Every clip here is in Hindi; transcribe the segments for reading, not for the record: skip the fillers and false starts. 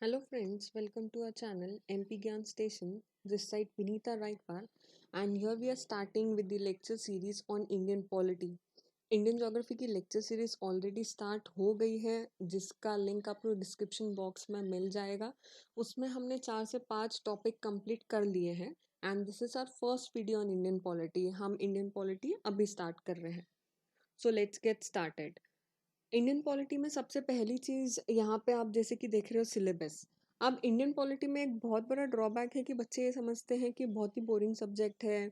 Hello friends, welcome to our channel MP Gyan Station. This side Vinita Raikpal, and here we are starting with the lecture series on Indian polity. Indian geography की लेक्चर सीरीज ऑलरेडी स्टार्ट हो गई है, जिसका लिंक आपको डिस्क्रिप्शन बॉक्स में मिल जाएगा। उसमें हमने 4 से 5 टॉपिक कंप्लीट कर लिए हैं and this is our first video on Indian polity. हम इंडियन पॉलिटी अभी स्टार्ट कर रहे हैं। So let's get started. Indian polity में सबसे पहली चीज़ यहाँ पे आप जैसे कि देख रहे हो सिलेबस। अब इंडियन पॉलिटी में एक बहुत बड़ा ड्रॉबैक है कि बच्चे ये समझते हैं कि बहुत ही बोरिंग सब्जेक्ट है।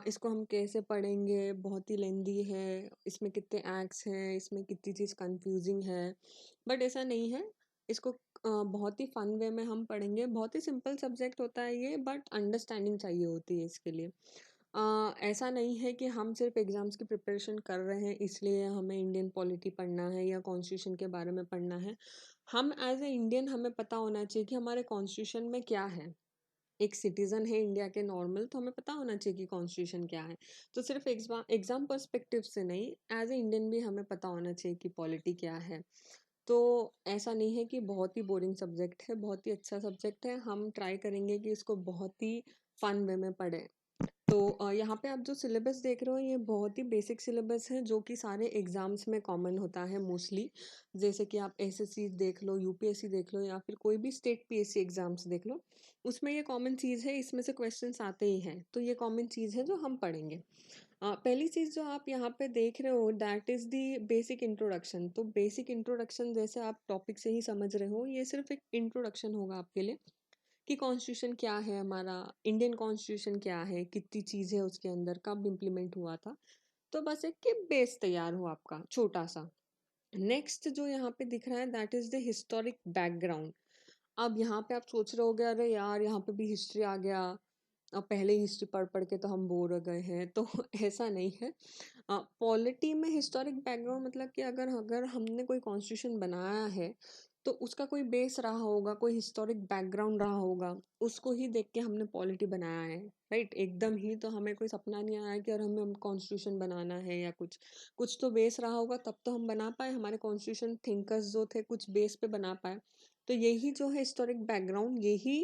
इसको हम कैसे पढ़ेंगे, बहुत ही लेंदी है, इसमें कितने एक्ट्स हैं, इसमें कितनी चीज़ कंफ्यूजिंग है। बट ऐसा नहीं है। इसको बहुत ही फन वे में हम पढ़ेंगे। बहुत ही सिंपल सब्जेक्ट होता है ये, बट अंडरस्टैंडिंग चाहिए होती है इसके लिए। ऐसा नहीं है कि हम सिर्फ एग्ज़ाम्स की प्रिपरेशन कर रहे हैं इसलिए हमें इंडियन पॉलिटी पढ़ना है या कॉन्स्टिट्यूशन के बारे में पढ़ना है। हम एज ए इंडियन हमें पता होना चाहिए कि हमारे कॉन्स्टिट्यूशन में क्या है। एक सिटीज़न है इंडिया के नॉर्मल, तो हमें पता होना चाहिए कि कॉन्स्टिट्यूशन क्या है। तो सिर्फ एग्ज़ाम पर्सपेक्टिव से नहीं, एज ए इंडियन भी हमें पता होना चाहिए कि पॉलिटी क्या है। तो ऐसा नहीं है कि बहुत ही बोरिंग सब्जेक्ट है, बहुत ही अच्छा सब्जेक्ट है। हम ट्राई करेंगे कि इसको बहुत ही फन वे में पढ़ें। तो यहाँ पे आप जो सिलेबस देख रहे हो ये बहुत ही बेसिक सिलेबस है, जो कि सारे एग्जाम्स में कॉमन होता है मोस्टली। जैसे कि आप एसएससी देख लो, यूपीएससी देख लो, या फिर कोई भी स्टेट पीएससी एग्जाम्स देख लो, उसमें ये कॉमन चीज़ है, इसमें से क्वेश्चंस आते ही हैं। तो ये कॉमन चीज़ है जो हम पढ़ेंगे। पहली चीज़ जो आप यहाँ पे देख रहे हो that is the basic introduction. तो बेसिक इंट्रोडक्शन जैसे आप टॉपिक से ही समझ रहे हो, ये सिर्फ एक इंट्रोडक्शन होगा आपके लिए कि कॉन्स्टिट्यूशन क्या है हमारा, इंडियन कॉन्स्टिट्यूशन क्या है, कितनी चीज़ है उसके अंदर, कब इम्प्लीमेंट हुआ था। तो बस एक कि बेस तैयार हो आपका छोटा सा। नेक्स्ट जो यहाँ पे दिख रहा है that is the historic background. अब यहाँ पे आप सोच रहे होगे अरे यार यहाँ पे भी हिस्ट्री आ गया, अब पहले ही हिस्ट्री पढ़ पढ़ के तो हम बोर हो गए हैं। तो ऐसा नहीं है। पॉलिटी में हिस्टोरिक बैकग्राउंड मतलब कि अगर अगर हमने कोई कॉन्स्टिट्यूशन बनाया है तो उसका कोई बेस रहा होगा, कोई हिस्टोरिक बैकग्राउंड रहा होगा, उसको ही देख के हमने पॉलिटी बनाया है। राइट, एकदम ही तो हमें कोई सपना नहीं आया कि और हमें हम कॉन्स्टिट्यूशन बनाना है या कुछ कुछ तो बेस रहा होगा, तब तो हम बना पाए। हमारे कॉन्स्टिट्यूशन थिंकर्स जो थे कुछ बेस पे बना पाए। तो यही जो है हिस्टोरिक बैकग्राउंड, यही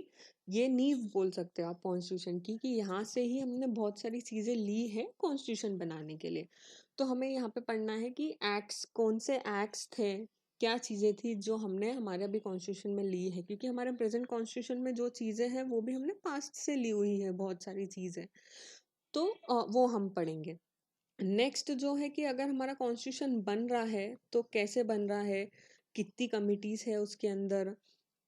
ये नींव बोल सकते हो आप कॉन्स्टिट्यूशन की, कि यहाँ से ही हमने बहुत सारी चीज़ें ली है कॉन्स्टिट्यूशन बनाने के लिए। तो हमें यहाँ पे पढ़ना है कि एक्ट्स कौन से एक्ट्स थे, क्या चीज़ें थी जो हमने हमारे अभी कॉन्स्टिट्यूशन में ली है, क्योंकि हमारे प्रेजेंट कॉन्स्टिट्यूशन में जो चीज़ें हैं वो भी हमने पास्ट से ली हुई है बहुत सारी चीज़ें। तो वो हम पढ़ेंगे। नेक्स्ट जो है कि अगर हमारा कॉन्स्टिट्यूशन बन रहा है तो कैसे बन रहा है, कितनी कमिटीज़ है उसके अंदर,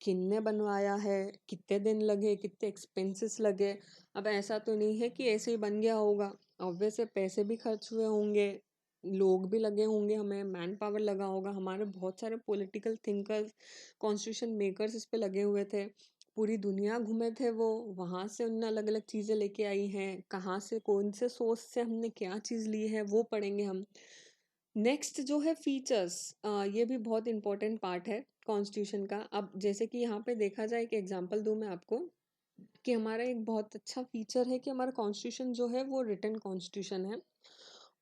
किनने बनवाया है, कितने दिन लगे, कितने एक्सपेंसेस लगे। अब ऐसा तो नहीं है कि ऐसे ही बन गया होगा, ऑब्वियस है पैसे भी खर्च हुए होंगे, लोग भी लगे होंगे, हमें मैन पावर लगा होगा, हमारे बहुत सारे पॉलिटिकल थिंकर्स, कॉन्स्टिट्यूशन मेकर्स इस पे लगे हुए थे। पूरी दुनिया घूमे थे वो, वहाँ से उन्होंने अलग अलग चीज़ें लेके आई हैं, कहाँ से कौन से सोर्स से हमने क्या चीज़ ली है वो पढ़ेंगे हम। नेक्स्ट जो है फीचर्स, ये भी बहुत इंपॉर्टेंट पार्ट है कॉन्स्टिट्यूशन का। अब जैसे कि यहाँ पे देखा जाए, एक एग्जांपल दूँ मैं आपको, कि हमारा एक बहुत अच्छा फीचर है कि हमारा कॉन्स्टिट्यूशन जो है वो रिटन कॉन्स्टिट्यूशन है,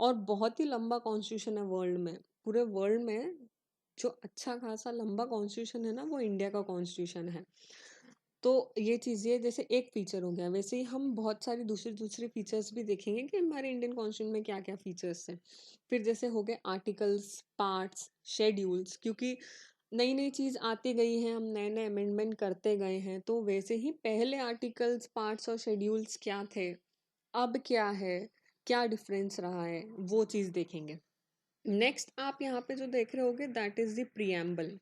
और बहुत ही लंबा कॉन्स्टिट्यूशन है वर्ल्ड में। पूरे वर्ल्ड में जो अच्छा खासा लंबा कॉन्स्टिट्यूशन है ना, वो इंडिया का कॉन्स्टिट्यूशन है। तो ये चीज़, ये जैसे एक फीचर हो गया, वैसे ही हम बहुत सारी दूसरे दूसरे फीचर्स भी देखेंगे कि हमारे इंडियन कॉन्स्टिट्यूशन में क्या क्या फीचर्स हैं। फिर जैसे हो गए आर्टिकल्स, पार्ट्स, शेड्यूल्स, क्योंकि नई नई चीज़ आती गई है, हम नए नए अमेंडमेंट करते गए हैं, तो वैसे ही पहले आर्टिकल्स, पार्ट्स और शेड्यूल्स क्या थे, अब क्या है, क्या डिफरेंस रहा है, वो चीज़ देखेंगे। नेक्स्ट आप यहाँ पे जो देख रहे होगे that is the preamble.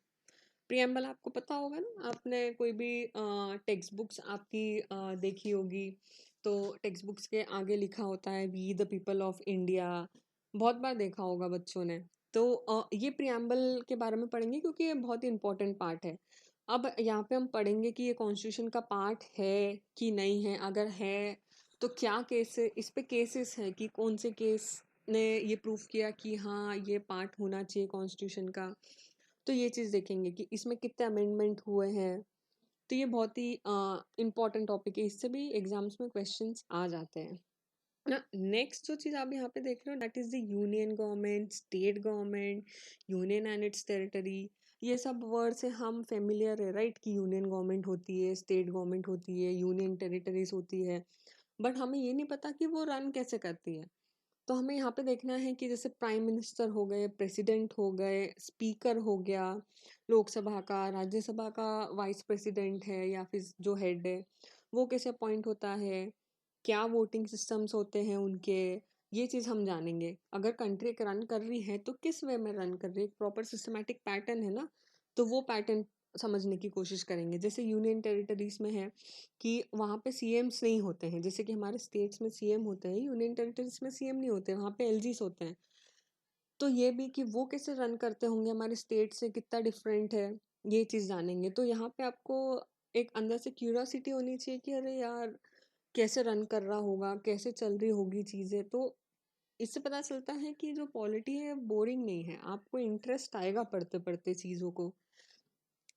Preamble आपको पता होगा ना, आपने कोई भी टेक्स्ट बुक्स आपकी देखी होगी, तो टेक्स्ट बुक्स के आगे लिखा होता है we the people of India. बहुत बार देखा होगा बच्चों ने। तो ये प्रियम्बल के बारे में पढ़ेंगे क्योंकि ये बहुत ही इंपॉर्टेंट पार्ट है। अब यहाँ पे हम पढ़ेंगे कि ये कॉन्स्टिट्यूशन का पार्ट है कि नहीं है, अगर है तो क्या केस, इस पे केसेस हैं कि कौन से केस ने ये प्रूफ किया कि हाँ ये पार्ट होना चाहिए कॉन्स्टिट्यूशन का। तो ये चीज़ देखेंगे कि इसमें कितने अमेंडमेंट हुए हैं। तो ये बहुत ही इम्पोर्टेंट टॉपिक है, इससे भी एग्जाम्स में क्वेश्चंस आ जाते हैं ना। नेक्स्ट जो चीज़ आप यहाँ पे देख रहे हो that is the union government, state government, union and it's territory. ये सब वर्ड से हम फेमिलियर है राइट, कि यूनियन गवर्नमेंट होती है, स्टेट गवर्नमेंट होती है, यूनियन टेरिटरीज होती है, बट हमें ये नहीं पता कि वो रन कैसे करती है। तो हमें यहाँ पे देखना है कि जैसे प्राइम मिनिस्टर हो गए, प्रेसिडेंट हो गए, स्पीकर हो गया लोकसभा का, राज्यसभा का वाइस प्रेसिडेंट है या फिर जो हेड है वो कैसे अपॉइंट होता है, क्या वोटिंग सिस्टम्स होते हैं उनके, ये चीज़ हम जानेंगे। अगर कंट्री एक रन कर रही है तो किस वे में रन कर रही है, एक प्रॉपर सिस्टमेटिक पैटर्न है ना, तो वो पैटर्न समझने की कोशिश करेंगे। जैसे यूनियन टेरिटरीज में है कि वहाँ पे सीएम्स नहीं होते हैं, जैसे कि हमारे स्टेट्स में सीएम होते हैं, यूनियन टेरिटरीज में सीएम नहीं होते, वहाँ पे एलजीस होते हैं। तो ये भी कि वो कैसे रन करते होंगे, हमारे स्टेट से कितना डिफरेंट है, ये चीज़ जानेंगे। तो यहाँ पे आपको एक अंदर से क्यूरियोसिटी होनी चाहिए कि अरे यार कैसे रन कर रहा होगा, कैसे चल रही होगी चीज़ें। तो इससे पता चलता है कि जो पॉलिटी है बोरिंग नहीं है, आपको इंटरेस्ट आएगा पढ़ते पढ़ते चीज़ों को।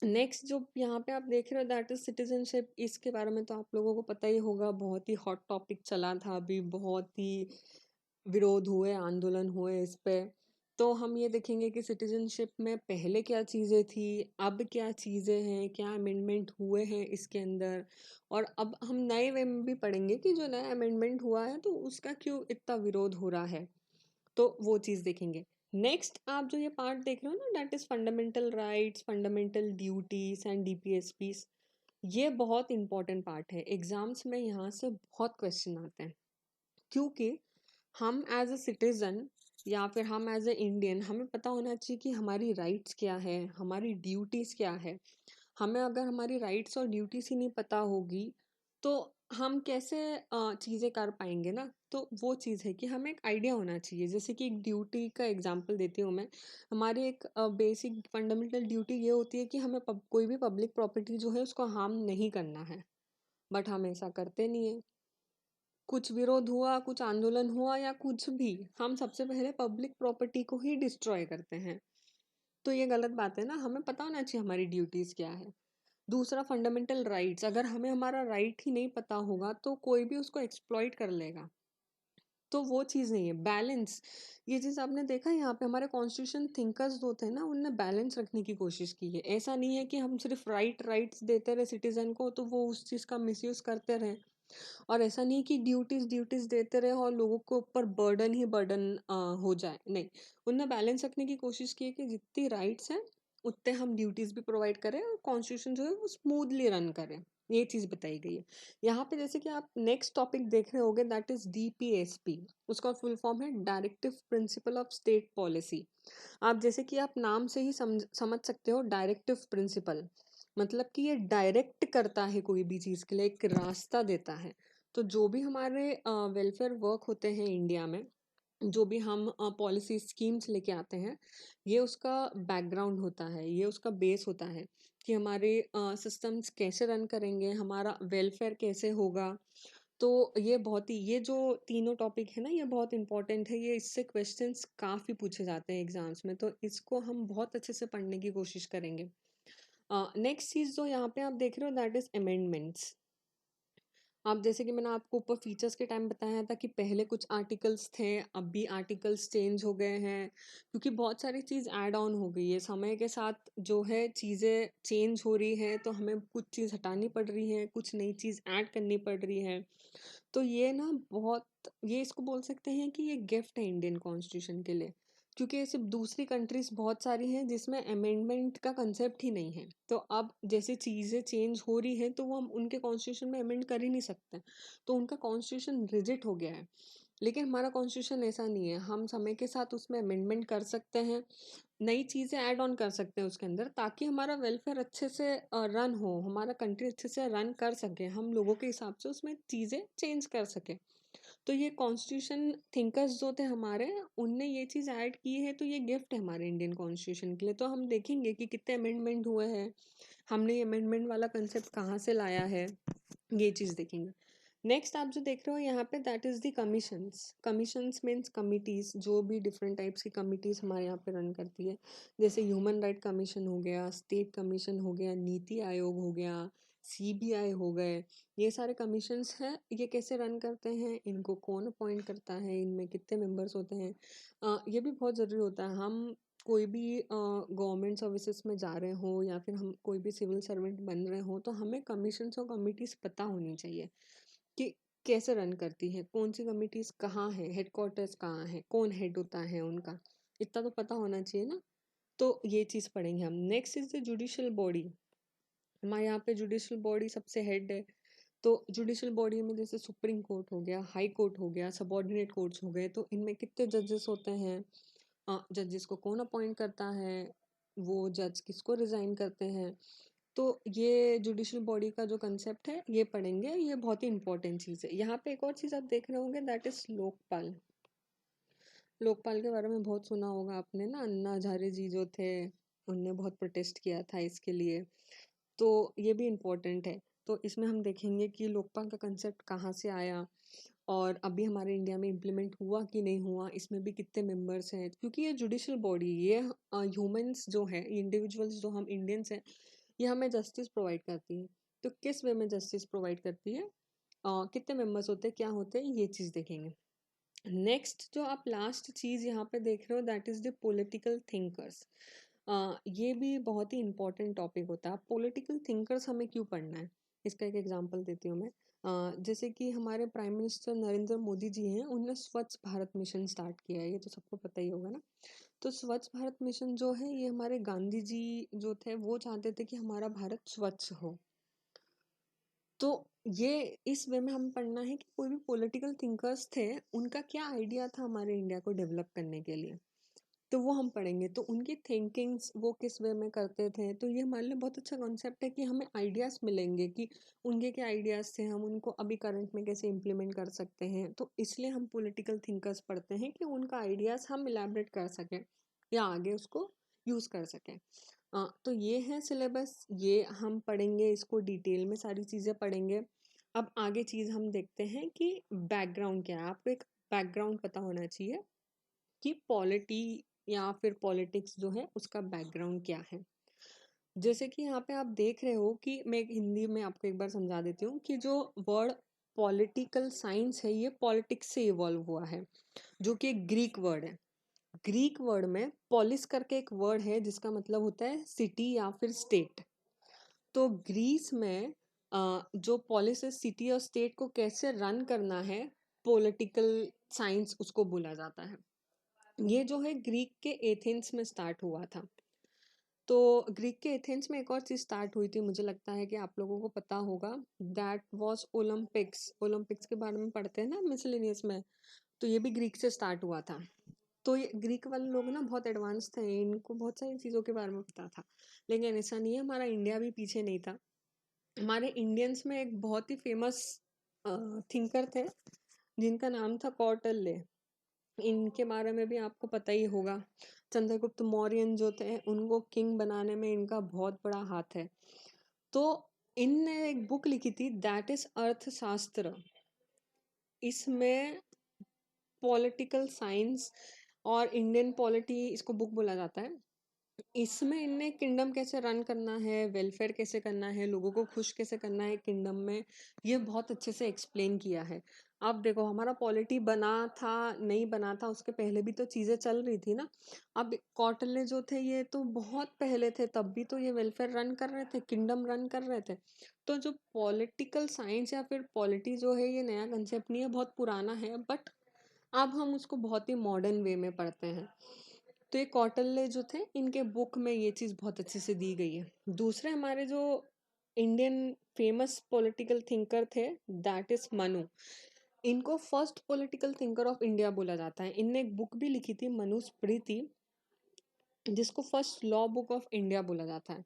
नेक्स्ट जो यहाँ पे आप देख रहे हो दैट इज सिटीजनशिप, इसके बारे में तो आप लोगों को पता ही होगा, बहुत ही हॉट टॉपिक चला था अभी, बहुत ही विरोध हुए, आंदोलन हुए इस पे। तो हम ये देखेंगे कि सिटीजनशिप में पहले क्या चीज़ें थी, अब क्या चीज़ें हैं, क्या अमेंडमेंट हुए हैं इसके अंदर, और अब हम नए वे में भी पढ़ेंगे कि जो नया अमेंडमेंट हुआ है तो उसका क्यों इतना विरोध हो रहा है, तो वो चीज़ देखेंगे। नेक्स्ट आप जो ये पार्ट देख रहे हो ना, that is fundamental rights, fundamental duties and DPSPs, ये बहुत इंपॉर्टेंट पार्ट है। एग्जाम्स में यहाँ से बहुत क्वेश्चन आते हैं, क्योंकि हम एज अ सिटीजन या फिर हम एज अ इंडियन, हमें पता होना चाहिए कि हमारी राइट्स क्या है, हमारी ड्यूटीज़ क्या है। हमें अगर हमारी राइट्स और ड्यूटीज़ ही नहीं पता होगी तो हम कैसे चीज़ें कर पाएंगे ना। तो वो चीज़ है कि हमें एक आइडिया होना चाहिए। जैसे कि एक ड्यूटी का एग्जांपल देती हूँ मैं। हमारी एक बेसिक फंडामेंटल ड्यूटी ये होती है कि हमें कोई भी पब्लिक प्रॉपर्टी जो है उसको हार्म नहीं करना है, बट हम ऐसा करते नहीं है। कुछ विरोध हुआ, कुछ आंदोलन हुआ या कुछ भी, हम सबसे पहले पब्लिक प्रॉपर्टी को ही डिस्ट्रॉय करते हैं। तो ये गलत बात है ना, हमें पता होना चाहिए हमारी ड्यूटीज क्या है। दूसरा फंडामेंटल राइट्स, अगर हमें हमारा राइट ही नहीं पता होगा तो कोई भी उसको एक्सप्लॉइट कर लेगा, तो वो चीज़ नहीं है। बैलेंस, ये चीज़ आपने देखा है यहाँ पे हमारे कॉन्स्टिट्यूशन थिंकर्स जो थे ना, उनने बैलेंस रखने की कोशिश की है। ऐसा नहीं है कि हम सिर्फ राइट्स देते रहे सिटीजन को तो वो उस चीज़ का मिसयूज करते रहे, और ऐसा नहीं कि ड्यूटीज ड्यूटीज देते रहे और लोगों को ऊपर बर्डन ही बर्डन हो जाए, नहीं। उनने बैलेंस रखने की कोशिश की है कि जितनी राइट्स हैं उतने हम ड्यूटीज भी प्रोवाइड करें और कॉन्स्टिट्यूशन जो है वो स्मूथली रन करें, ये चीज़ बताई गई है यहाँ पे। जैसे कि आप नेक्स्ट टॉपिक देख रहे होगे दैट इज डीपीएसपी, उसका फुल फॉर्म है directive principle of state policy. आप जैसे कि आप नाम से ही समझ सकते हो, डायरेक्टिव प्रिंसिपल मतलब कि ये डायरेक्ट करता है, कोई भी चीज़ के लिए एक रास्ता देता है। तो जो भी हमारे वेलफेयर वर्क होते हैं इंडिया में, जो भी हम पॉलिसी स्कीम्स लेके आते हैं, ये उसका बैकग्राउंड होता है, ये उसका बेस होता है कि हमारे सिस्टम्स कैसे रन करेंगे, हमारा वेलफेयर कैसे होगा। तो ये बहुत ही, ये जो तीनों टॉपिक है ना, ये बहुत इंपॉर्टेंट है, ये इससे क्वेश्चंस काफ़ी पूछे जाते हैं एग्जाम्स में, तो इसको हम बहुत अच्छे से पढ़ने की कोशिश करेंगे। नेक्स्ट चीज़ जो यहाँ पे आप देख रहे हो दैट इज अमेंडमेंट्स। आप जैसे कि मैंने आपको ऊपर फीचर्स के टाइम बताया था कि पहले कुछ आर्टिकल्स थे, अब भी आर्टिकल्स चेंज हो गए हैं, क्योंकि बहुत सारी चीज़ ऐड ऑन हो गई है समय के साथ, जो है चीज़ें चेंज हो रही है, तो हमें कुछ चीज़ हटानी पड़ रही है, कुछ नई चीज़ ऐड करनी पड़ रही है। तो ये ना बहुत, ये इसको बोल सकते हैं कि ये गिफ्ट है इंडियन कॉन्स्टिट्यूशन के लिए, क्योंकि ऐसे दूसरी कंट्रीज बहुत सारी हैं जिसमें अमेंडमेंट का कंसेप्ट ही नहीं है। तो अब जैसे चीज़ें चेंज हो रही हैं तो वो हम उनके कॉन्स्टिट्यूशन में अमेंड कर ही नहीं सकते, तो उनका कॉन्स्टिट्यूशन रिजिड हो गया है। लेकिन हमारा कॉन्स्टिट्यूशन ऐसा नहीं है, हम समय के साथ उसमें अमेंडमेंट कर सकते हैं, नई चीज़ें ऐड ऑन कर सकते हैं उसके अंदर, ताकि हमारा वेलफेयर अच्छे से रन हो, हमारा कंट्री अच्छे से रन कर सके, हम लोगों के हिसाब से उसमें चीज़ें चेंज कर सके। तो ये कॉन्स्टिट्यूशन थिंकर्स जो थे हमारे, उनने ये चीज़ ऐड की है, तो ये गिफ्ट है हमारे इंडियन कॉन्स्टिट्यूशन के लिए। तो हम देखेंगे कि कितने अमेंडमेंट हुए हैं, हमने ये अमेंडमेंट वाला कंसेप्ट कहाँ से लाया है, ये चीज़ देखेंगे। नेक्स्ट आप जो देख रहे हो यहाँ पे that is the commissions. Commissions means committees, जो भी डिफरेंट टाइप्स की कमिटीज़ हमारे यहाँ पे रन करती है, जैसे ह्यूमन राइट कमीशन हो गया, स्टेट कमीशन हो गया, नीति आयोग हो गया, सीबीआई हो गए, ये सारे कमीशंस हैं। ये कैसे रन करते हैं, इनको कौन अपॉइंट करता है, इनमें कितने मेंबर्स होते हैं, ये भी बहुत ज़रूरी होता है। हम कोई भी गवर्नमेंट सर्विसेज में जा रहे हो या फिर हम कोई भी सिविल सर्वेंट बन रहे हो, तो हमें कमीशंस और कमिटीज़ पता होनी चाहिए कि कैसे रन करती है, कौन सी कमिटीज़ कहाँ है, हेडक्वार्टर्स कहाँ है, कौन हेड होता है उनका, इतना तो पता होना चाहिए ना। तो ये चीज़ पढ़ेंगे हम। Next is the judicial body. हमारे यहाँ पे जुडिशियल बॉडी सबसे हेड है। तो जुडिशियल बॉडी में जैसे सुप्रीम कोर्ट हो गया, हाई कोर्ट हो गया, सबॉर्डिनेट कोर्ट्स हो गए, तो इनमें कितने जजेस होते हैं, जजेस को कौन अपॉइंट करता है, वो जज किसको रिजाइन करते हैं। तो ये जुडिशियल बॉडी का जो कंसेप्ट है ये पढ़ेंगे, ये बहुत ही इंपॉर्टेंट चीज़ है। यहाँ पे एक और चीज़ आप देख रहे होंगे, दैट इज लोकपाल। लोकपाल के बारे में बहुत सुना होगा आपने ना, अन्ना हजारे जी जो थे, उनने बहुत प्रोटेस्ट किया था इसके लिए। तो ये भी इम्पोर्टेंट है। तो इसमें हम देखेंगे कि लोकपाल का कंसेप्ट कहाँ से आया और अभी हमारे इंडिया में इम्प्लीमेंट हुआ कि नहीं हुआ, इसमें भी कितने मेंबर्स हैं, क्योंकि ये जुडिशियल बॉडी, ये ह्यूमंस जो है, इंडिविजुअल्स जो हम इंडियंस हैं, ये हमें जस्टिस प्रोवाइड करती है। तो किस वे में जस्टिस प्रोवाइड करती है, कितने मेंबर्स होते हैं, क्या होते हैं, ये चीज़ देखेंगे। नेक्स्ट जो आप लास्ट चीज़ यहाँ पे देख रहे हो, that is the political thinkers. ये भी बहुत ही इंपॉर्टेंट टॉपिक होता है। पॉलिटिकल थिंकर्स हमें क्यों पढ़ना है, इसका एक एग्जांपल देती हूँ मैं। जैसे कि हमारे प्राइम मिनिस्टर नरेंद्र मोदी जी हैं, उन्होंने स्वच्छ भारत मिशन स्टार्ट किया है, ये तो सबको पता ही होगा ना। तो स्वच्छ भारत मिशन जो है, ये हमारे गांधी जी जो थे वो चाहते थे कि हमारा भारत स्वच्छ हो। तो ये इस वे में हम पढ़ना है कि कोई भी पॉलिटिकल थिंकर्स थे, उनका क्या आइडिया था हमारे इंडिया को डेवलप करने के लिए, तो वो हम पढ़ेंगे। तो उनकी थिंकिंग्स वो किस वे में करते थे, तो ये हमारे लिए बहुत अच्छा कॉन्सेप्ट है कि हमें आइडियाज़ मिलेंगे कि उनके क्या आइडियाज़ थे, हम उनको अभी करंट में कैसे इम्प्लीमेंट कर सकते हैं। तो इसलिए हम पॉलिटिकल थिंकर्स पढ़ते हैं कि उनका आइडियाज़ हम इलेबरेट कर सकें या आगे उसको यूज़ कर सकें। तो ये है सिलेबस, ये हम पढ़ेंगे, इसको डिटेल में सारी चीज़ें पढ़ेंगे। अब आगे चीज़ हम देखते हैं कि बैकग्राउंड क्या है। आपको एक बैकग्राउंड पता होना चाहिए कि पॉलिटी या फिर पॉलिटिक्स जो है उसका बैकग्राउंड क्या है। जैसे कि यहाँ पे आप देख रहे हो कि मैं एक हिंदी में आपको एक बार समझा देती हूँ कि जो वर्ड पॉलिटिकल साइंस है, ये पॉलिटिक्स से इवॉल्व हुआ है, जो कि एक ग्रीक वर्ड है। ग्रीक वर्ड में पॉलिस करके एक वर्ड है जिसका मतलब होता है सिटी या फिर स्टेट। तो ग्रीस में जो पॉलिस है, सिटी और स्टेट को कैसे रन करना है, पॉलिटिकल साइंस उसको बोला जाता है। ये जो है ग्रीक के एथेंस में स्टार्ट हुआ था। तो ग्रीक के एथेंस में एक और चीज़ स्टार्ट हुई थी, मुझे लगता है कि आप लोगों को पता होगा, दैट वाज ओलंपिक्स। ओलंपिक्स के बारे में पढ़ते हैं ना मिसलेनियस में, तो ये भी ग्रीक से स्टार्ट हुआ था। तो ये ग्रीक वाले लोग ना बहुत एडवांस थे, इनको बहुत सारी चीज़ों के बारे में पता था। लेकिन ऐसा नहीं है, हमारा इंडिया भी पीछे नहीं था। हमारे इंडियंस में एक बहुत ही फेमस थिंकर थे जिनका नाम था कौटिल्य। इनके बारे में भी आपको पता ही होगा। चंद्रगुप्त मौर्यन जो थे, उनको किंग बनाने में इनका बहुत बड़ा हाथ है। तो इनने एक बुक लिखी थी, दैट इज अर्थशास्त्र। इसमें पॉलिटिकल साइंस और इंडियन पॉलिटी इसको बुक बोला जाता है। इसमें इनने किंगडम कैसे रन करना है, वेलफेयर कैसे करना है, लोगों को खुश कैसे करना है किंगडम में, ये बहुत अच्छे से एक्सप्लेन किया है। अब देखो, हमारा पॉलिटी बना था नहीं बना था, उसके पहले भी तो चीज़ें चल रही थी ना। अब कौटिल्य जो थे, ये तो बहुत पहले थे, तब भी तो ये वेलफेयर रन कर रहे थे, किंगडम रन कर रहे थे। तो जो पॉलिटिकल साइंस या फिर पॉलिटी जो है, ये नया कंसेप्ट नहीं है, बहुत पुराना है, बट अब हम उसको बहुत ही मॉडर्न वे में पढ़ते हैं। तो ये कौटिल्य जो थे, इनके बुक में ये चीज़ बहुत अच्छे से दी गई है। दूसरे हमारे जो इंडियन फेमस पॉलिटिकल थिंकर थे, दैट इज मनु। इनको first political thinker of India बोला जाता है। इनने एक बुक भी लिखी थी, मनुस्मृति, जिसको first law book of India बोला जाता है।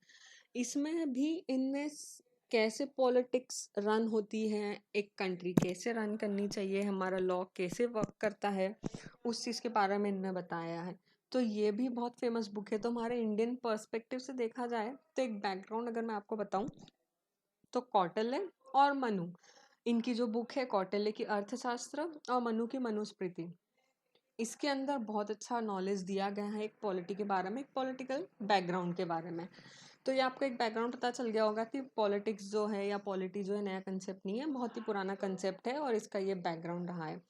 इसमें भी इनने कैसे पॉलिटिक्स रन होती है, एक कंट्री कैसे रन करनी चाहिए, हमारा लॉ कैसे वर्क करता है, उस चीज़ के बारे में इनने बताया है। तो ये भी बहुत फेमस बुक है। तो हमारे इंडियन पर्सपेक्टिव से देखा जाए, तो एक बैकग्राउंड अगर मैं आपको बताऊं, तो कौटिल्य और मनु, इनकी जो बुक है कौटिल्य की अर्थशास्त्र और मनु की मनुस्मृति, इसके अंदर बहुत अच्छा नॉलेज दिया गया है एक पॉलिटी के बारे में, एक पॉलिटिकल बैकग्राउंड के बारे में। तो ये आपको एक बैकग्राउंड पता चल गया होगा कि पॉलिटिक्स जो है या पॉलिटी जो है नया कंसेप्ट नहीं है, बहुत ही पुराना कंसेप्ट है और इसका ये बैकग्राउंड रहा है।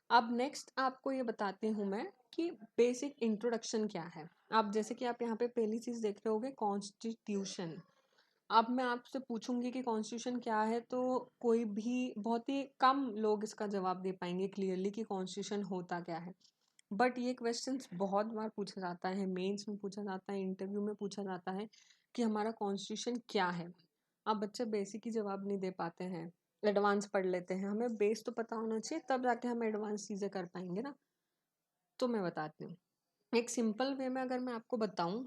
अब नेक्स्ट आपको ये बताती हूँ मैं कि बेसिक इंट्रोडक्शन क्या है। आप जैसे कि आप यहाँ पे पहली चीज देख रहे होगे कॉन्स्टिट्यूशन। अब मैं आपसे पूछूंगी कि कॉन्स्टिट्यूशन क्या है, तो कोई भी बहुत ही कम लोग इसका जवाब दे पाएंगे क्लियरली कि कॉन्स्टिट्यूशन होता क्या है। बट ये क्वेश्चंस बहुत बार पूछा जाता है, मेंस में पूछा जाता है, इंटरव्यू में पूछा जाता है कि हमारा कॉन्स्टिट्यूशन क्या है। अब बच्चे बेसिक ही जवाब नहीं दे पाते हैं, एडवांस पढ़ लेते हैं। हमें बेस तो पता होना चाहिए, तब जाके हम एडवांस चीज़ें कर पाएंगे ना। तो मैं बताती हूँ एक सिंपल वे में, अगर मैं आपको बताऊं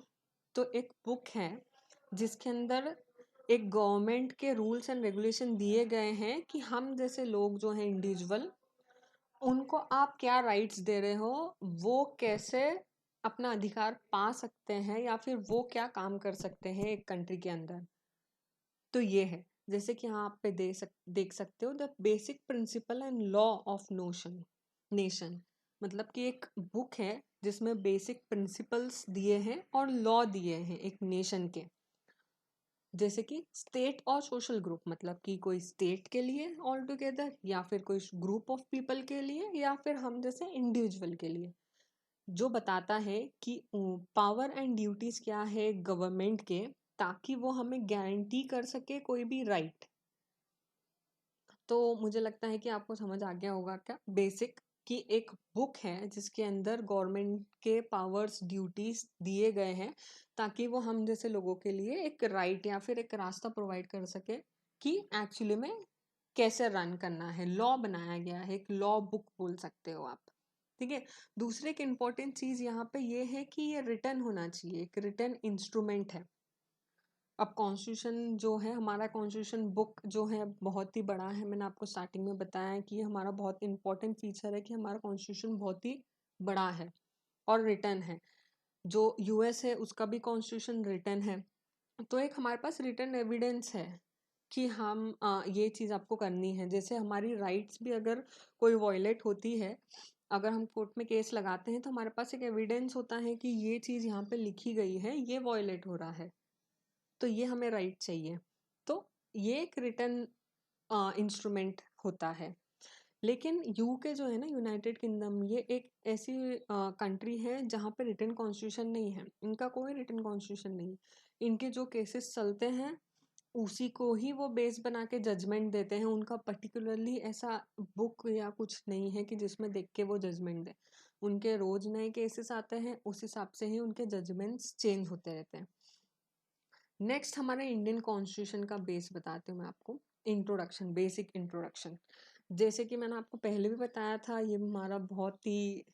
तो एक बुक है जिसके अंदर एक गवर्नमेंट के रूल्स एंड रेगुलेशन दिए गए हैं कि हम जैसे लोग जो हैं इंडिविजुअल, उनको आप क्या राइट्स दे रहे हो, वो कैसे अपना अधिकार पा सकते हैं, या फिर वो क्या काम कर सकते हैं एक कंट्री के अंदर। तो ये है, जैसे कि यहाँ आप पे देख सकते हो the basic principle and law of notion nation. मतलब कि एक बुक है जिसमें बेसिक प्रिंसिपल्स दिए हैं और लॉ दिए हैं एक नेशन के। जैसे कि स्टेट और सोशल ग्रुप, मतलब कि कोई स्टेट के लिए ऑल टुगेदर, या फिर कोई ग्रुप ऑफ पीपल के लिए, या फिर हम जैसे इंडिविजुअल के लिए, जो बताता है कि पावर एंड ड्यूटीज क्या है गवर्नमेंट के, ताकि वो हमें गारंटी कर सके कोई भी राइट। तो मुझे लगता है कि आपको समझ आ गया होगा क्या बेसिक, कि एक बुक है जिसके अंदर गवर्नमेंट के पावर्स ड्यूटीज दिए गए हैं, ताकि वो हम जैसे लोगों के लिए एक राइट या फिर एक रास्ता प्रोवाइड कर सके कि एक्चुअली में कैसे रन करना है। लॉ बनाया गया है, एक लॉ बुक बोल सकते हो आप। ठीक है। दूसरी एक इम्पोर्टेंट चीज यहाँ पे ये है कि ये रिटर्न होना चाहिए, एक रिटर्न इंस्ट्रूमेंट है। अब कॉन्स्टिट्यूशन जो है, हमारा कॉन्स्टिट्यूशन बुक जो है बहुत ही बड़ा है। मैंने आपको स्टार्टिंग में बताया है कि ये हमारा बहुत इंपॉर्टेंट फीचर है कि हमारा कॉन्स्टिट्यूशन बहुत ही बड़ा है और रिटर्न है। जो यूएस है उसका भी कॉन्स्टिट्यूशन रिटर्न है। तो एक हमारे पास रिटर्न एविडेंस है कि हम ये चीज़ आपको करनी है। जैसे हमारी राइट्स भी अगर कोई वॉयलेट होती है, अगर हम कोर्ट में केस लगाते हैं, तो हमारे पास एक एविडेंस होता है कि ये चीज़ यहाँ पे लिखी गई है, ये वॉयलेट हो रहा है, तो ये हमें राइट चाहिए। तो ये एक रिटर्न इंस्ट्रूमेंट होता है। लेकिन यूके जो है ना, यूनाइटेड किंगडम, ये एक ऐसी कंट्री है जहाँ पे रिटर्न कॉन्स्टिट्यूशन नहीं है। इनका कोई रिटर्न कॉन्स्टिट्यूशन नहीं। इनके जो केसेस चलते हैं उसी को ही वो बेस बना के जजमेंट देते हैं। उनका पर्टिकुलरली ऐसा बुक या कुछ नहीं है कि जिसमें देख के वो जजमेंट दे। उनके रोज नए केसेस आते हैं, उस हिसाब से ही उनके जजमेंट्स चेंज होते रहते हैं। नेक्स्ट हमारे इंडियन कॉन्स्टिट्यूशन का बेस बताती हूँ मैं आपको। Introduction, basic introduction. जैसे कि मैंने आपको पहले भी बताया था, ये हमारा बहुत ही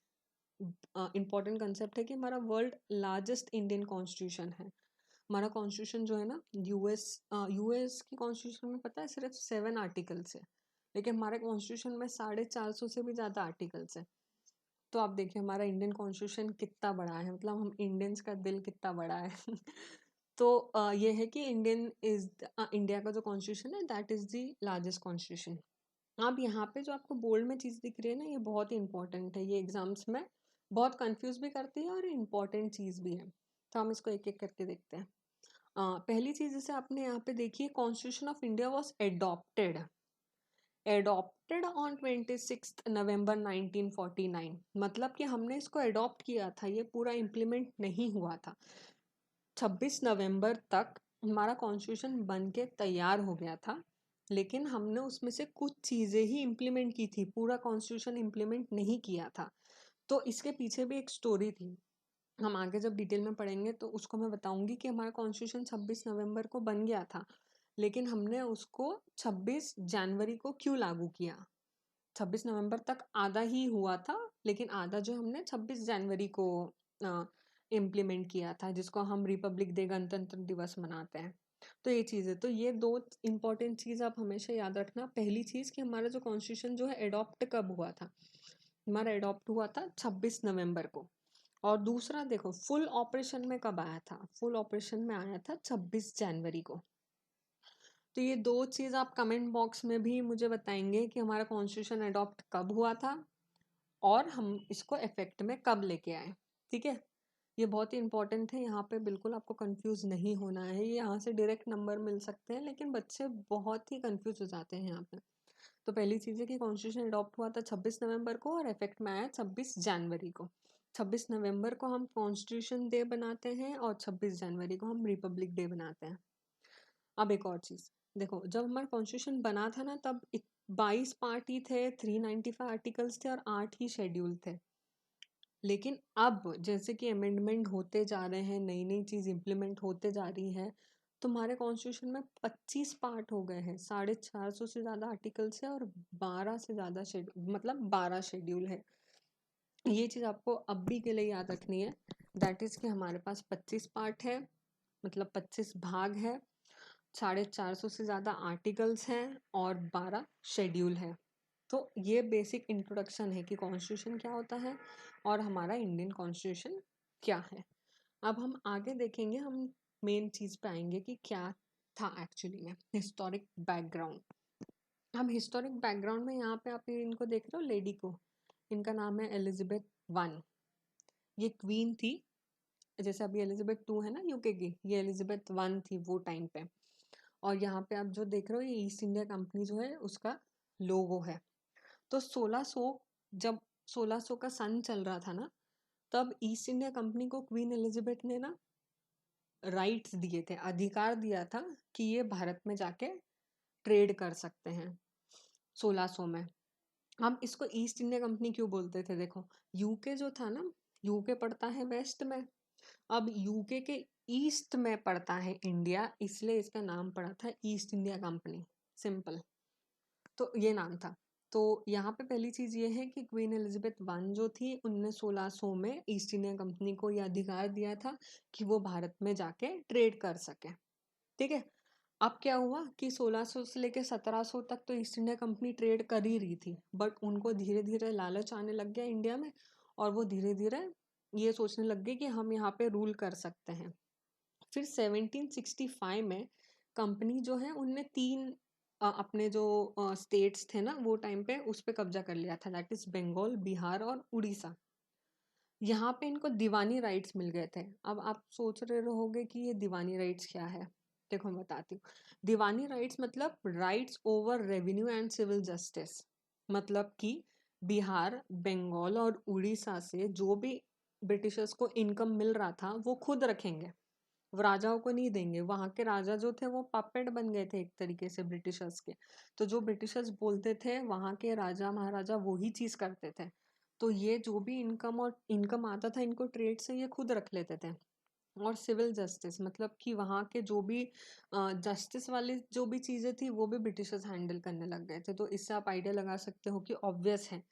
इम्पोर्टेंट कंसेप्ट है कि हमारा वर्ल्ड लार्जेस्ट इंडियन कॉन्स्टिट्यूशन है। हमारा कॉन्स्टिट्यूशन जो है ना, यूएस यूएस की कॉन्स्टिट्यूशन में पता है सिर्फ 7 आर्टिकल्स है, लेकिन हमारे कॉन्स्टिट्यूशन में 450 से भी ज़्यादा आर्टिकल्स है। तो आप देखिए हमारा इंडियन कॉन्स्टिट्यूशन कितना बड़ा है, मतलब हम इंडियंस का दिल कितना बड़ा है। तो ये है कि इंडिया का जो कॉन्स्टिट्यूशन है that is the largest constitution. अब यहाँ पे जो आपको बोल्ड में चीज़ दिख रही है ना, ये बहुत ही इंपॉर्टेंट है। ये एग्जाम्स में बहुत कंफ्यूज भी करती है और इम्पॉर्टेंट चीज़ भी है। तो हम इसको एक एक करके देखते हैं। पहली चीज़ जैसे आपने यहाँ पे देखी है, constitution of India was adopted on 26 नवंबर 1949। मतलब कि हमने इसको एडॉप्ट किया था, ये पूरा इम्प्लीमेंट नहीं हुआ था। 26 नवंबर तक हमारा कॉन्स्टिट्यूशन बन के तैयार हो गया था, लेकिन हमने उसमें से कुछ चीज़ें ही इम्प्लीमेंट की थी, पूरा कॉन्स्टिट्यूशन इम्प्लीमेंट नहीं किया था। तो इसके पीछे भी एक स्टोरी थी, हम आगे जब डिटेल में पढ़ेंगे तो उसको मैं बताऊंगी कि हमारा कॉन्स्टिट्यूशन 26 नवंबर को बन गया था, लेकिन हमने उसको 26 जनवरी को क्यों लागू किया। 26 नवंबर तक आधा ही हुआ था, लेकिन आधा जो हमने 26 जनवरी को इम्प्लीमेंट किया था, जिसको हम रिपब्लिक डे, गणतंत्र दिवस मनाते हैं। तो ये चीज़ है। तो ये दो इंपॉर्टेंट चीज़ आप हमेशा याद रखना। पहली चीज़ कि हमारा जो कॉन्स्टिट्यूशन जो है एडॉप्ट कब हुआ था, हमारा एडॉप्ट हुआ था 26 नवंबर को। और दूसरा देखो फुल ऑपरेशन में कब आया था, फुल ऑपरेशन में आया था 26 जनवरी को। तो ये दो चीज़ आप कमेंट बॉक्स में भी मुझे बताएंगे कि हमारा कॉन्स्टिट्यूशन अडॉप्ट कब हुआ था और हम इसको इफेक्ट में कब लेके आए। ठीक है। ये बहुत ही इंपॉर्टेंट है, यहाँ पे बिल्कुल आपको कंफ्यूज नहीं होना है। ये यहाँ से डायरेक्ट नंबर मिल सकते हैं, लेकिन बच्चे बहुत ही कंफ्यूज हो जाते हैं यहाँ पे। तो पहली चीज़ है कि कॉन्स्टिट्यूशन अडॉप्ट हुआ था 26 नवंबर को और इफेक्ट में आया 26 जनवरी को। 26 नवंबर को हम कॉन्स्टिट्यूशन डे बनाते हैं और 26 जनवरी को हम रिपब्लिक डे बनाते हैं। अब एक और चीज़ देखो, जब हमारा कॉन्स्टिट्यूशन बना था ना तब 22 पार्ट ही थे, 395 आर्टिकल्स थे और 8 ही शेड्यूल थे। लेकिन अब जैसे कि अमेंडमेंट होते जा रहे हैं, नई नई चीज़ इम्प्लीमेंट होते जा रही है, तुम्हारे कॉन्स्टिट्यूशन में 25 पार्ट हो गए हैं, 450 से ज़्यादा आर्टिकल्स है और 12 से ज़्यादा शेड्यूल, मतलब 12 शेड्यूल है। ये चीज़ आपको अभी के लिए याद रखनी है, दैट इज़ कि हमारे पास 25 पार्ट है, मतलब 25 भाग है, 450 से ज़्यादा आर्टिकल्स हैं और 12 शेड्यूल है। तो ये बेसिक इंट्रोडक्शन है कि कॉन्स्टिट्यूशन क्या होता है और हमारा इंडियन कॉन्स्टिट्यूशन क्या है। अब हम आगे देखेंगे, हम मेन चीज़ पे आएंगे कि क्या था एक्चुअली में, हिस्टोरिक बैकग्राउंड। हम हिस्टोरिक बैकग्राउंड में यहाँ पे आप इनको देख रहे हो, लेडी को, इनका नाम है एलिजाबेथ वन। ये क्वीन थी, जैसे अभी एलिजाबेथ टू है ना यूके की, ये एलिजाबेथ वन थी वो टाइम पे। और यहाँ पे आप जो देख रहे हो ये ईस्ट इंडिया कंपनी जो है उसका लोगो है। तो 1600, जब 1600 का सन चल रहा था ना, तब ईस्ट इंडिया कंपनी को क्वीन एलिजाबेथ ने ना राइट्स दिए थे, अधिकार दिया था कि ये भारत में जाके ट्रेड कर सकते हैं 1600 में। हम इसको ईस्ट इंडिया कंपनी क्यों बोलते थे, देखो यूके जो था ना, यूके पड़ता है वेस्ट में, अब यूके के ईस्ट में पड़ता है इंडिया, इसलिए इसका नाम पड़ा था ईस्ट इंडिया कंपनी, सिंपल। तो ये नाम था। तो यहाँ पे पहली चीज़ ये है कि क्वीन एलिजाबेथ वन जो थी, उनने 1600 में ईस्ट इंडिया कंपनी को ये अधिकार दिया था कि वो भारत में जाके ट्रेड कर सके। ठीक है। अब क्या हुआ कि 1600 से लेके 1700 तक तो ईस्ट इंडिया कंपनी ट्रेड कर ही रही थी, बट उनको धीरे धीरे लालच आने लग गया इंडिया में, और वो धीरे धीरे ये सोचने लग गए कि हम यहाँ पे रूल कर सकते हैं। फिर 1765 में कंपनी जो है उनने तीन अपने जो स्टेट्स थे ना वो टाइम पे उस पे कब्जा कर लिया था, दैट इज बंगाल, बिहार और उड़ीसा। यहाँ पे इनको दीवानी राइट्स मिल गए थे। अब आप सोच रहे रहोगे कि ये दीवानी राइट्स क्या है, देखो मैं बताती हूँ। दीवानी राइट्स मतलब rights over revenue and civil justice, मतलब कि बिहार, बंगाल और उड़ीसा से जो भी ब्रिटिशर्स को इनकम मिल रहा था वो खुद रखेंगे, वो राजाओं को नहीं देंगे। वहाँ के राजा जो थे वो पपेट बन गए थे एक तरीके से ब्रिटिशर्स के। तो जो ब्रिटिशर्स बोलते थे वहाँ के राजा महाराजा वही चीज़ करते थे। तो ये जो भी इनकम आता था इनको ट्रेड से, ये खुद रख लेते थे। और सिविल जस्टिस मतलब कि वहाँ के जो भी जस्टिस वाली जो भी चीज़ें थी वो भी ब्रिटिशर्स हैंडल करने लग गए थे। तो इससे आप आइडिया लगा सकते हो कि ऑब्वियस है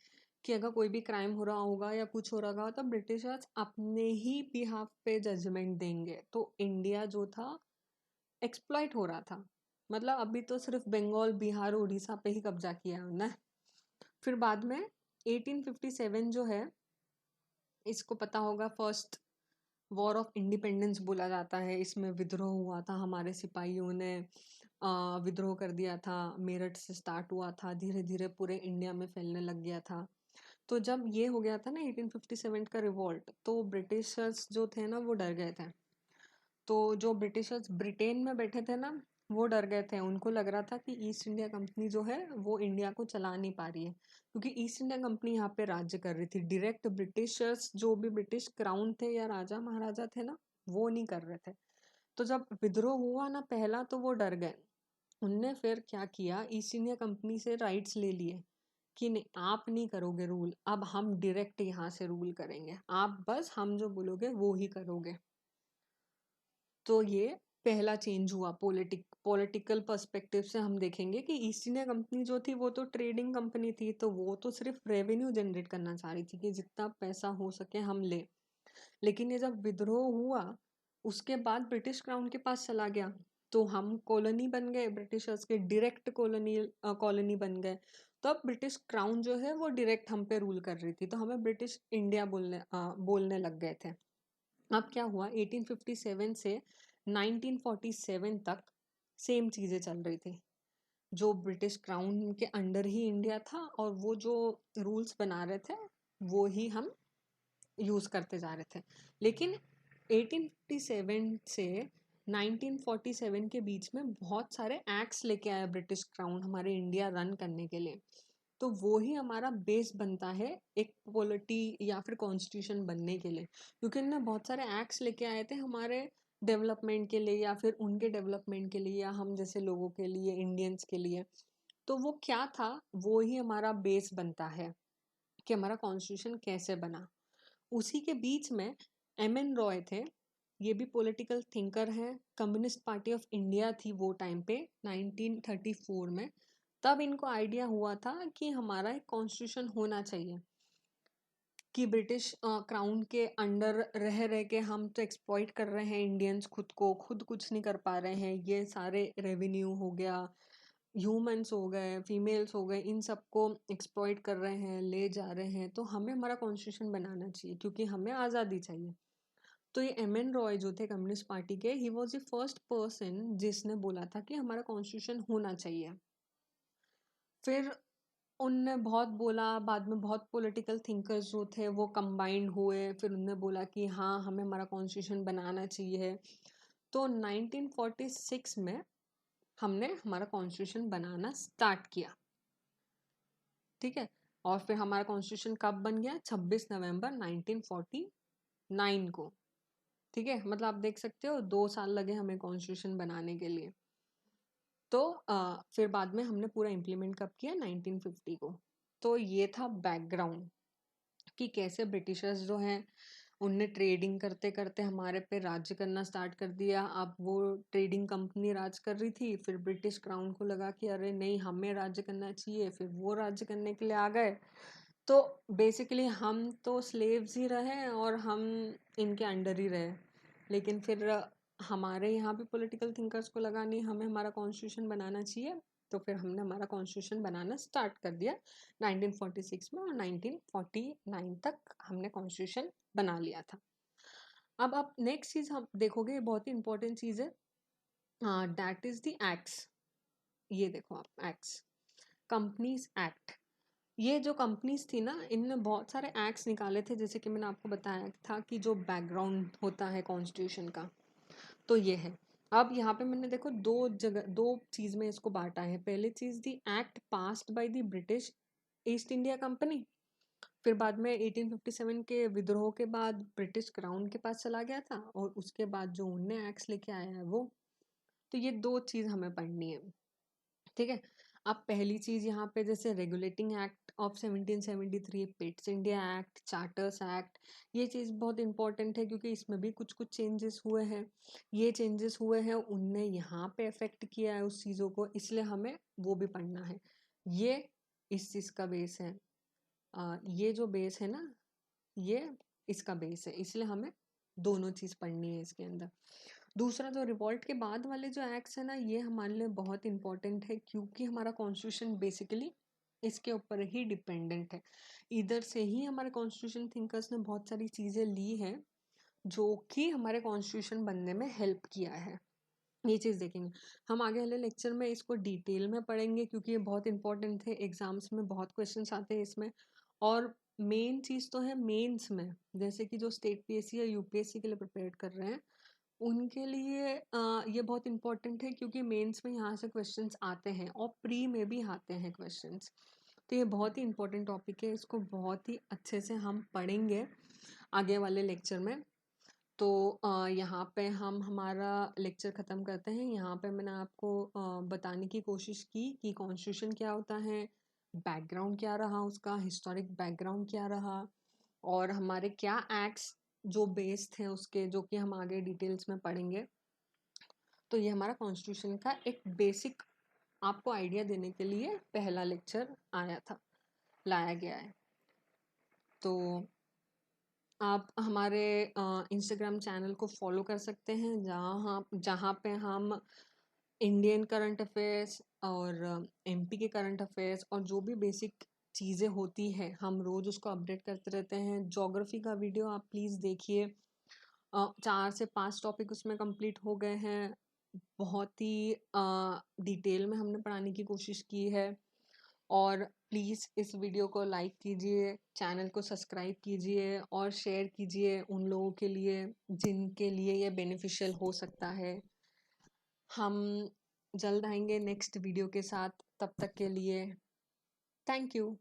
कि अगर कोई भी क्राइम हो रहा होगा या कुछ हो रहा होगा तो ब्रिटिशर्स अपने ही बिहाफ पे जजमेंट देंगे। तो इंडिया जो था एक्सप्लॉइट हो रहा था, मतलब अभी तो सिर्फ बंगाल, बिहार, उड़ीसा पे ही कब्जा किया है उन्होंने। फिर बाद में 1857 जो है, इसको पता होगा, फर्स्ट वॉर ऑफ इंडिपेंडेंस बोला जाता है। इसमें विद्रोह हुआ था, हमारे सिपाहियों ने विद्रोह कर दिया था, मेरठ से स्टार्ट हुआ था, धीरे धीरे पूरे इंडिया में फैलने लग गया था। तो जब ये हो गया था ना 1857 का रिवॉल्ट, तो ब्रिटिशर्स जो थे ना वो डर गए थे। तो जो ब्रिटिशर्स ब्रिटेन में बैठे थे ना वो डर गए थे, उनको लग रहा था कि ईस्ट इंडिया कंपनी जो है वो इंडिया को चला नहीं पा रही है, क्योंकि ईस्ट इंडिया कंपनी यहाँ पे राज्य कर रही थी। डायरेक्ट ब्रिटिशर्स जो भी ब्रिटिश क्राउन थे या राजा महाराजा थे ना वो नहीं कर रहे थे। तो जब विद्रोह हुआ ना पहला, तो वो डर गए। उनने फिर क्या किया, ईस्ट इंडिया कंपनी से राइट्स ले लिए कि नहीं, आप नहीं करोगे रूल, अब हम डायरेक्ट यहाँ से रूल करेंगे, आप बस हम जो बोलोगे वो ही करोगे। तो ये पहला चेंज हुआ। पॉलिटिकल पर्सपेक्टिव से हम देखेंगे कि ईस्ट इंडिया कंपनी जो थी वो तो ट्रेडिंग कंपनी थी, तो वो तो सिर्फ रेवेन्यू जनरेट करना चाह रही थी कि जितना पैसा हो सके हम ले। लेकिन ये जब विद्रोह हुआ उसके बाद ब्रिटिश क्राउन के पास चला गया, तो हम कॉलोनी बन गए, ब्रिटिशर्स के डायरेक्ट कॉलोनी बन गए। तो अब ब्रिटिश क्राउन जो है वो डायरेक्ट हम पे रूल कर रही थी, तो हमें ब्रिटिश इंडिया बोलने लग गए थे। अब क्या हुआ, 1857 से 1947 तक सेम चीज़ें चल रही थी। जो ब्रिटिश क्राउन के अंडर ही इंडिया था और वो जो रूल्स बना रहे थे वो ही हम यूज़ करते जा रहे थे। लेकिन 1857 से 1947 के बीच में बहुत सारे एक्ट्स लेके आया ब्रिटिश क्राउन हमारे इंडिया रन करने के लिए। तो वो ही हमारा बेस बनता है एक पॉलिटी या फिर कॉन्स्टिट्यूशन बनने के लिए, क्योंकि उन्होंने बहुत सारे एक्ट्स लेके आए थे हमारे डेवलपमेंट के लिए या फिर उनके डेवलपमेंट के लिए या हम जैसे लोगों के लिए, इंडियंस के लिए। तो वो क्या था, वो ही हमारा बेस बनता है कि हमारा कॉन्स्टिट्यूशन कैसे बना। उसी के बीच में एम एन रॉय थे, ये भी पॉलिटिकल थिंकर हैं, कम्युनिस्ट पार्टी ऑफ इंडिया थी वो टाइम पे 1934 में। तब इनको आइडिया हुआ था कि हमारा एक कॉन्स्टिट्यूशन होना चाहिए, कि ब्रिटिश क्राउन के अंडर रह रह के हम तो एक्सप्लॉइट कर रहे हैं इंडियंस, खुद को खुद कुछ नहीं कर पा रहे हैं। ये सारे रेवेन्यू हो गया, ह्यूमंस हो गए, फीमेल्स हो गए, इन सबको एक्सप्लॉइट कर रहे हैं, ले जा रहे हैं। तो हमें हमारा कॉन्स्टिट्यूशन बनाना चाहिए क्योंकि हमें आज़ादी चाहिए। तो ये एम एन रॉय जो थे कम्युनिस्ट पार्टी के, he was the first person जिसने बोला था कि हमारा कॉन्स्टिट्यूशन होना चाहिए। फिर उनने बहुत बोला, बाद में बहुत पॉलिटिकल थिंकर्स जो थे वो कंबाइंड हुए, फिर उनने बोला कि हाँ हमें हमारा कॉन्स्टिट्यूशन बनाना चाहिए। तो 1946 में हमने हमारा कॉन्स्टिट्यूशन बनाना स्टार्ट किया, ठीक है। और फिर हमारा कॉन्स्टिट्यूशन कब बन गया? 26 नवंबर 1949 को, ठीक है। मतलब आप देख सकते हो 2 साल लगे हमें कॉन्स्टिट्यूशन बनाने के लिए। तो फिर बाद में हमने पूरा इम्प्लीमेंट कब किया? 1950 को। तो ये था बैकग्राउंड कि कैसे ब्रिटिशर्स जो हैं उनने ट्रेडिंग करते करते हमारे पे राज्य करना स्टार्ट कर दिया। अब वो ट्रेडिंग कंपनी राज कर रही थी, फिर ब्रिटिश क्राउन को लगा कि अरे नहीं हमें राज्य करना चाहिए, फिर वो राज्य करने के लिए आ गए। तो बेसिकली हम तो स्लेव्स ही रहे और हम इनके अंडर ही रहे। लेकिन फिर हमारे यहाँ भी पॉलिटिकल थिंकर्स को लगा नहीं हमें हमारा कॉन्स्टिट्यूशन बनाना चाहिए, तो फिर हमने हमारा कॉन्स्टिट्यूशन बनाना स्टार्ट कर दिया 1946 में, और 1949 तक हमने कॉन्स्टिट्यूशन बना लिया था। अब आप नेक्स्ट चीज़ हम देखोगे, बहुत ही इंपॉर्टेंट चीज़ है, दैट इज़ द एक्ट्स। ये देखो आप, एक्ट्स, कंपनीज एक्ट। ये जो कंपनीज थी ना, इनने बहुत सारे एक्ट्स निकाले थे, जैसे कि मैंने आपको बताया था कि जो बैकग्राउंड होता है कॉन्स्टिट्यूशन का, तो ये है। अब यहाँ पे मैंने देखो दो चीज़ में इसको बांटा है। पहली चीज़ the act passed by the British East India Company, फिर बाद में 1857 के विद्रोह के बाद ब्रिटिश क्राउन के पास चला गया था, और उसके बाद जो उनने एक्ट्स लेके आया है वो। तो ये दो चीज़ हमें पढ़नी है, ठीक है। अब पहली चीज़ यहाँ पे जैसे regulating act of 1773, Pitt's India act, charters act, ये चीज़ बहुत इंपॉर्टेंट है क्योंकि इसमें भी कुछ कुछ चेंजेस हुए हैं। ये चेंजेस हुए हैं, उनने यहाँ पे अफेक्ट किया है उस चीज़ों को, इसलिए हमें वो भी पढ़ना है। ये इस चीज़ का बेस है, ये जो बेस है ना, ये इसका बेस है, इसलिए हमें दोनों चीज़ पढ़नी है इसके अंदर। दूसरा, जो रिवॉल्ट के बाद वाले जो एक्ट्स है ना, ये हमारे लिए बहुत इंपॉर्टेंट है क्योंकि हमारा कॉन्स्टिट्यूशन बेसिकली इसके ऊपर ही डिपेंडेंट है। इधर से ही हमारे कॉन्स्टिट्यूशन थिंकर्स ने बहुत सारी चीज़ें ली हैं जो कि हमारे कॉन्स्टिट्यूशन बनने में हेल्प किया है। ये चीज़ देखेंगे हम आगे वाले लेक्चर में, इसको डिटेल में पढ़ेंगे क्योंकि ये बहुत इंपॉर्टेंट है, एग्जाम्स में बहुत क्वेश्चंस आते हैं इसमें। और मेन चीज़ तो है मेंस में, जैसे कि जो स्टेट पीएससी या यूपीएससी के लिए प्रिपेयर कर रहे हैं उनके लिए ये बहुत इंपॉर्टेंट है क्योंकि मेंस में यहाँ से क्वेश्चंस आते हैं और प्री में भी आते हैं क्वेश्चंस। तो ये बहुत ही इंपॉर्टेंट टॉपिक है, इसको बहुत ही अच्छे से हम पढ़ेंगे आगे वाले लेक्चर में। तो यहाँ पे हम हमारा लेक्चर ख़त्म करते हैं। यहाँ पे मैंने आपको बताने की कोशिश की कि कॉन्स्टिट्यूशन क्या होता है, बैकग्राउंड क्या रहा उसका, हिस्टोरिक बैकग्राउंड क्या रहा, और हमारे क्या एक्ट्स जो बेस थे उसके, जो कि हम आगे डिटेल्स में पढ़ेंगे। तो ये हमारा कॉन्स्टिट्यूशन का एक बेसिक आपको आइडिया देने के लिए पहला लेक्चर लाया गया है। तो आप हमारे इंस्टाग्राम चैनल को फॉलो कर सकते हैं, जहाँ पे हम इंडियन करंट अफेयर्स और एमपी के करंट अफेयर्स और जो भी बेसिक चीज़ें होती है हम रोज़ उसको अपडेट करते रहते हैं। ज्योग्राफी का वीडियो आप प्लीज़ देखिए, 4 से 5 टॉपिक उसमें कंप्लीट हो गए हैं। बहुत ही डिटेल में हमने पढ़ाने की कोशिश की है। और प्लीज़ इस वीडियो को लाइक कीजिए, चैनल को सब्सक्राइब कीजिए और शेयर कीजिए उन लोगों के लिए जिनके लिए ये बेनिफिशियल हो सकता है। हम जल्द आएँगे नेक्स्ट वीडियो के साथ, तब तक के लिए थैंक यू।